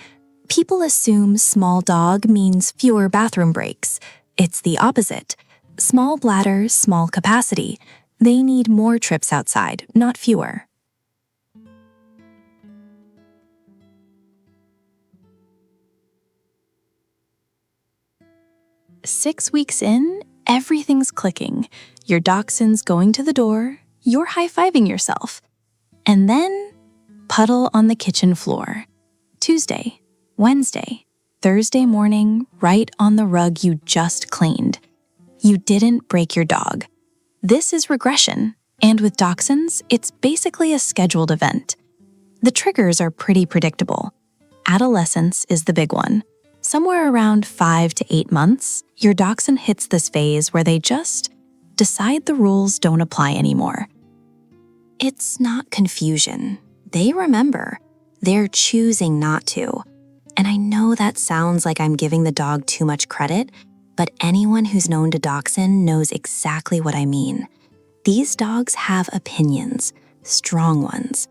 People assume small dog means fewer bathroom breaks. It's the opposite. Small bladder, small capacity. They need more trips outside, not fewer. "6 weeks in, everything's clicking. Your dachshund's going to the door, you're high-fiving yourself. And then, puddle on the kitchen floor. Tuesday, Wednesday, Thursday morning, right on the rug you just cleaned. You didn't break your dog. This is regression, and with dachshunds, it's basically a scheduled event. The triggers are pretty predictable. Adolescence is the big one. Somewhere around 5 to 8 months, your dachshund hits this phase where they just decide the rules don't apply anymore. It's not confusion. They remember. They're choosing not to. And I know that sounds like I'm giving the dog too much credit, but anyone who's known to dachshund knows exactly what I mean. These dogs have opinions, strong ones.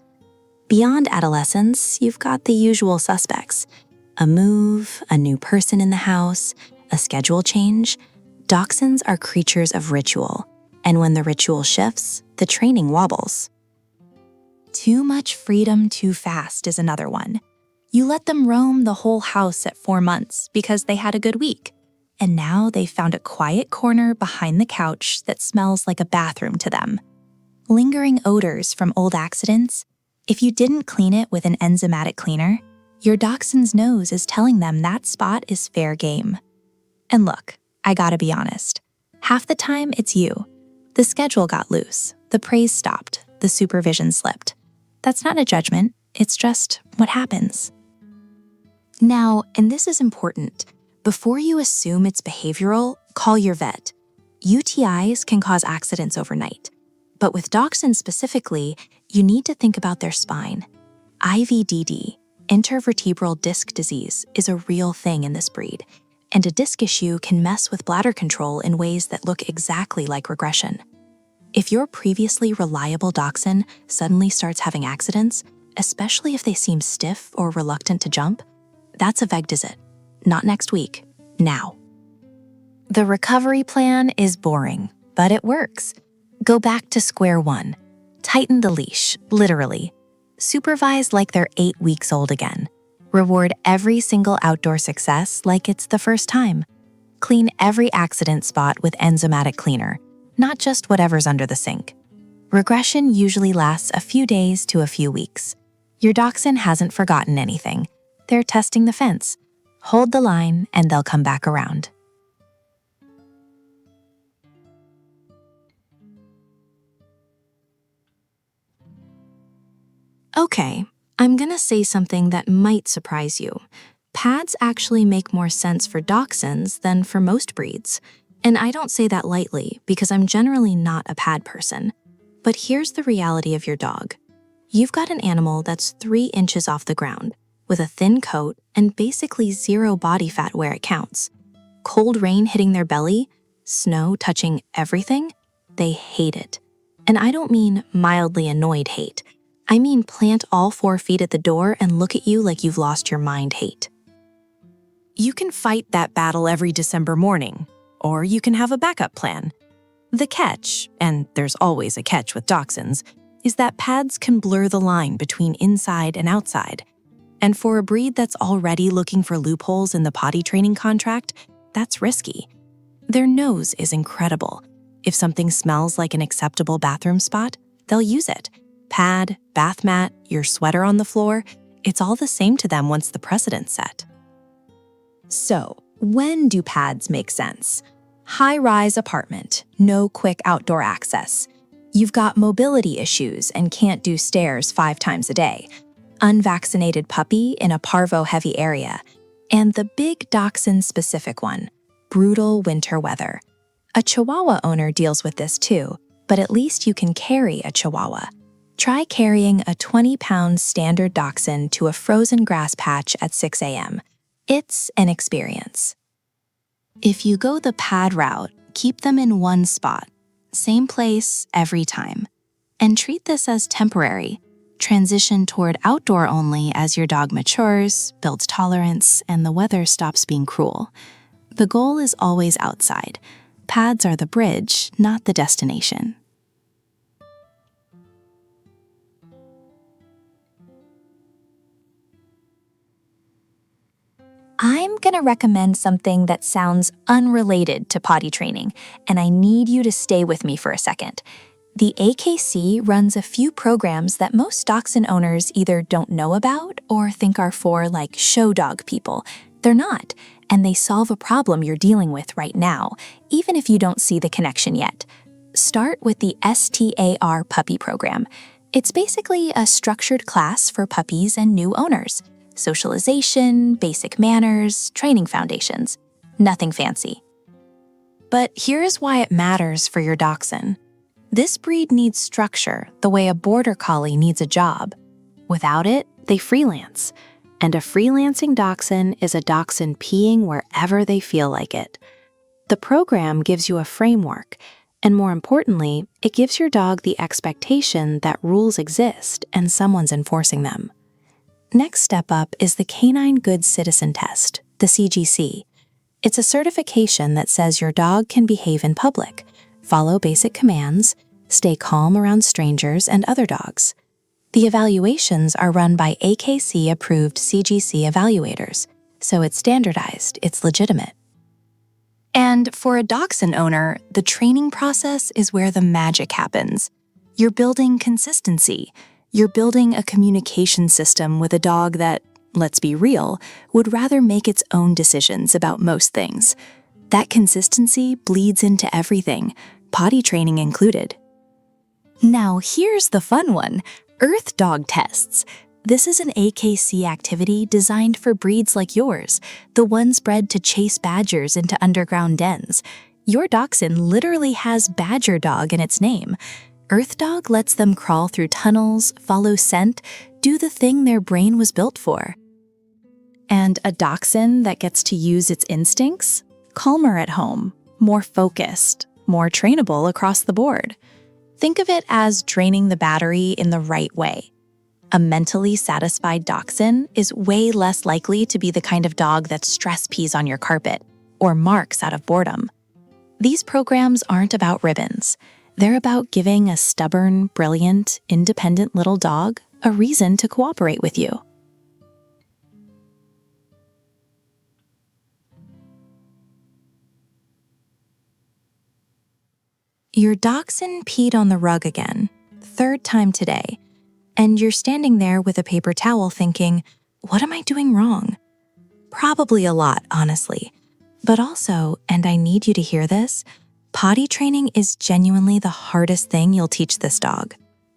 Beyond adolescence, you've got the usual suspects. A move, a new person in the house, a schedule change. Dachshunds are creatures of ritual, and when the ritual shifts, the training wobbles. Too much freedom too fast is another one. You let them roam the whole house at 4 months because they had a good week, and now they've found a quiet corner behind the couch that smells like a bathroom to them. Lingering odors from old accidents. If you didn't clean it with an enzymatic cleaner, your dachshund's nose is telling them that spot is fair game. And look, I gotta be honest. Half the time, it's you. The schedule got loose, the praise stopped, the supervision slipped. That's not a judgment, it's just what happens. Now, and this is important, before you assume it's behavioral, call your vet. UTIs can cause accidents overnight. But with dachshunds specifically, you need to think about their spine. IVDD, intervertebral disc disease, is a real thing in this breed, and a disc issue can mess with bladder control in ways that look exactly like regression. If your previously reliable dachshund suddenly starts having accidents, especially if they seem stiff or reluctant to jump, that's a Vegdizit. Not next week, now. The recovery plan is boring, but it works. Go back to square one. Tighten the leash, literally. Supervise like they're 8 weeks old again. Reward every single outdoor success like it's the first time. Clean every accident spot with enzymatic cleaner, not just whatever's under the sink. Regression usually lasts a few days to a few weeks. Your dachshund hasn't forgotten anything. They're testing the fence. Hold the line and they'll come back around. Okay, I'm gonna say something that might surprise you. Pads actually make more sense for dachshunds than for most breeds. And I don't say that lightly because I'm generally not a pad person. But here's the reality of your dog. You've got an animal that's 3 inches off the ground, with a thin coat and basically 0 body fat where it counts. Cold rain hitting their belly, snow touching everything, they hate it. And I don't mean mildly annoyed hate. I mean plant all 4 feet at the door and look at you like you've lost your mind hate. You can fight that battle every December morning, or you can have a backup plan. The catch, and there's always a catch with Dachshunds, is that pads can blur the line between inside and outside. And for a breed that's already looking for loopholes in the potty training contract, that's risky. Their nose is incredible. If something smells like an acceptable bathroom spot, they'll use it. Pad, bath mat, your sweater on the floor, it's all the same to them once the precedent's set. So, when do pads make sense? High-rise apartment, no quick outdoor access. You've got mobility issues and can't do stairs 5 times a day. Unvaccinated puppy in a parvo-heavy area. And the big Dachshund-specific one, brutal winter weather. A Chihuahua owner deals with this too, but at least you can carry a Chihuahua. Try carrying a 20-pound standard Dachshund to a frozen grass patch at 6 a.m. It's an experience. If you go the pad route, keep them in one spot, same place every time, and treat this as temporary. Transition toward outdoor only as your dog matures, builds tolerance, and the weather stops being cruel. The goal is always outside. Pads are the bridge, not the destination. I'm gonna recommend something that sounds unrelated to potty training, and I need you to stay with me for a second. The AKC runs a few programs that most Dachshund owners either don't know about or think are for, like, show dog people. They're not, and they solve a problem you're dealing with right now, even if you don't see the connection yet. Start with the STAR Puppy Program. It's basically a structured class for puppies and new owners. Socialization, basic manners, training foundations. Nothing fancy. But here's why it matters for your Dachshund. This breed needs structure the way a border collie needs a job. Without it, they freelance. And a freelancing Dachshund is a Dachshund peeing wherever they feel like it. The program gives you a framework, and more importantly, it gives your dog the expectation that rules exist and someone's enforcing them. Next step up is the Canine Good Citizen Test, the CGC. It's a certification that says your dog can behave in public, follow basic commands, stay calm around strangers and other dogs. The evaluations are run by AKC-approved CGC evaluators, so it's standardized, it's legitimate. And for a Dachshund owner, the training process is where the magic happens. You're building consistency. You're building a communication system with a dog that, let's be real, would rather make its own decisions about most things. That consistency bleeds into everything, potty training included. Now here's the fun one, Earth Dog Tests. This is an AKC activity designed for breeds like yours, the ones bred to chase badgers into underground dens. Your Dachshund literally has Badger Dog in its name. Earth Dog lets them crawl through tunnels, follow scent, do the thing their brain was built for. And a Dachshund that gets to use its instincts? Calmer at home, more focused, more trainable across the board. Think of it as draining the battery in the right way. A mentally satisfied Dachshund is way less likely to be the kind of dog that stress pees on your carpet or marks out of boredom. These programs aren't about ribbons. They're about giving a stubborn, brilliant, independent little dog a reason to cooperate with you. Your Dachshund peed on the rug again, 3rd time today, and you're standing there with a paper towel thinking, what am I doing wrong? Probably a lot, honestly. But also, and I need you to hear this, potty training is genuinely the hardest thing you'll teach this dog.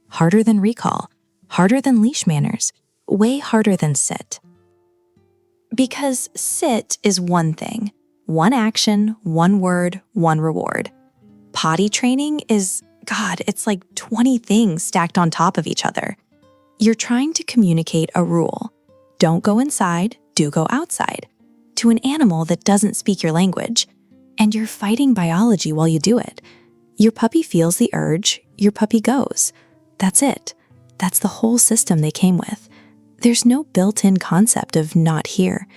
Harder than recall, harder than leash manners, way harder than sit. Because sit is one thing, one action, one word, one reward. Potty training is, it's like 20 things stacked on top of each other. You're trying to communicate a rule. Don't go inside, do go outside, to an animal that doesn't speak your language. And you're fighting biology while you do it. Your puppy feels the urge, your puppy goes. That's it. That's the whole system they came with. There's no built-in concept of not here.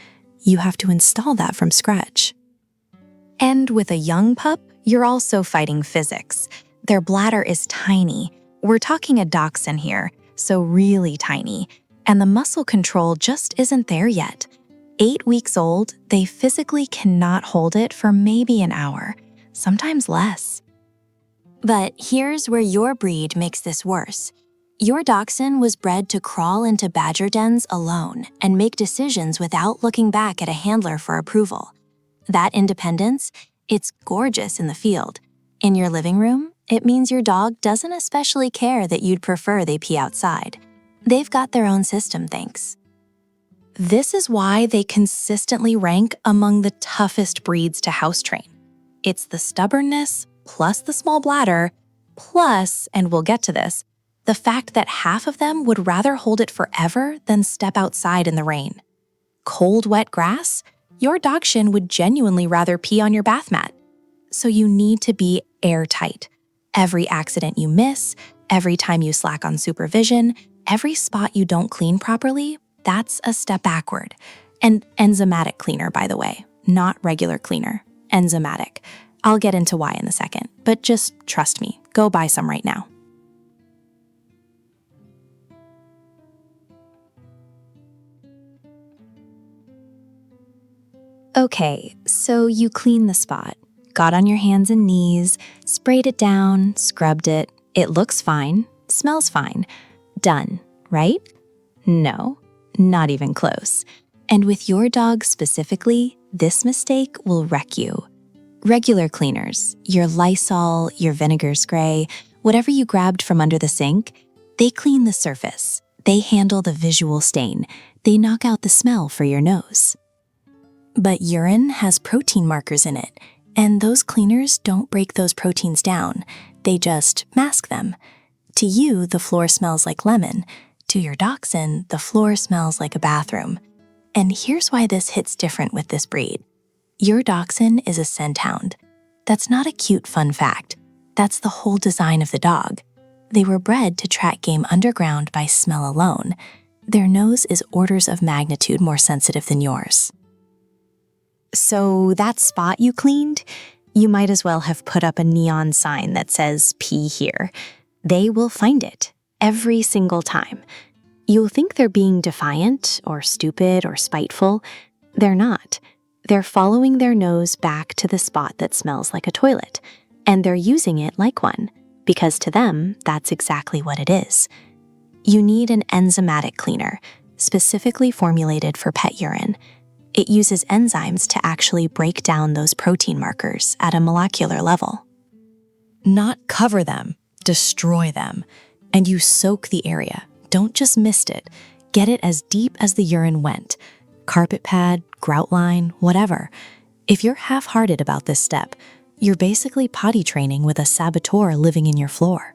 You have to install that from scratch. And with a young pup, You're also fighting physics. Their bladder is tiny. We're talking a dachshund here, so really tiny. And the muscle control just isn't there yet. 8 weeks old, they physically cannot hold it for maybe an hour, sometimes less. But here's where your breed makes this worse. Your dachshund was bred to crawl into badger dens alone and make decisions without looking back at a handler for approval. That independence, it's gorgeous in the field. In your living room, it means your dog doesn't especially care that you'd prefer they pee outside. They've got their own system, thanks. This is why they consistently rank among the toughest breeds to house train. It's the stubbornness, plus the small bladder, plus, and we'll get to this, the fact that half of them would rather hold it forever than step outside in the rain. Cold, wet grass? Your dachshund would genuinely rather pee on your bath mat. So you need to be airtight. Every accident you miss, every time you slack on supervision, every spot you don't clean properly, that's a step backward. And enzymatic cleaner, by the way, not regular cleaner, enzymatic. I'll get into why in a second, but just trust me, go buy some right now. Okay, so you cleaned the spot, got on your hands and knees, sprayed it down, scrubbed it. It looks fine, smells fine. Done, right? No, not even close. And with your dog specifically, this mistake will wreck you. Regular cleaners, your Lysol, your vinegar spray, whatever you grabbed from under the sink, they clean the surface. They handle the visual stain. They knock out the smell for your nose. But urine has protein markers in it, and those cleaners don't break those proteins down. They just mask them. To you, the floor smells like lemon. To your dachshund, the floor smells like a bathroom. And here's why this hits different with this breed. Your dachshund is a scent-hound. That's not a cute fun fact. That's the whole design of the dog. They were bred to track game underground by smell alone. Their nose is orders of magnitude more sensitive than yours. So that spot you cleaned, you might as well have put up a neon sign that says pee here. They will find it every single time. You'll think they're being defiant or stupid or spiteful. They're not. They're following their nose back to the spot that smells like a toilet, and they're using it like one, because to them, that's exactly what it is. You need an enzymatic cleaner, specifically formulated for pet urine. It uses enzymes to actually break down those protein markers at a molecular level. Not cover them, destroy them. And you soak the area. Don't just mist it. Get it as deep as the urine went. Carpet pad, grout line, whatever. If you're half-hearted about this step, you're basically potty training with a saboteur living in your floor.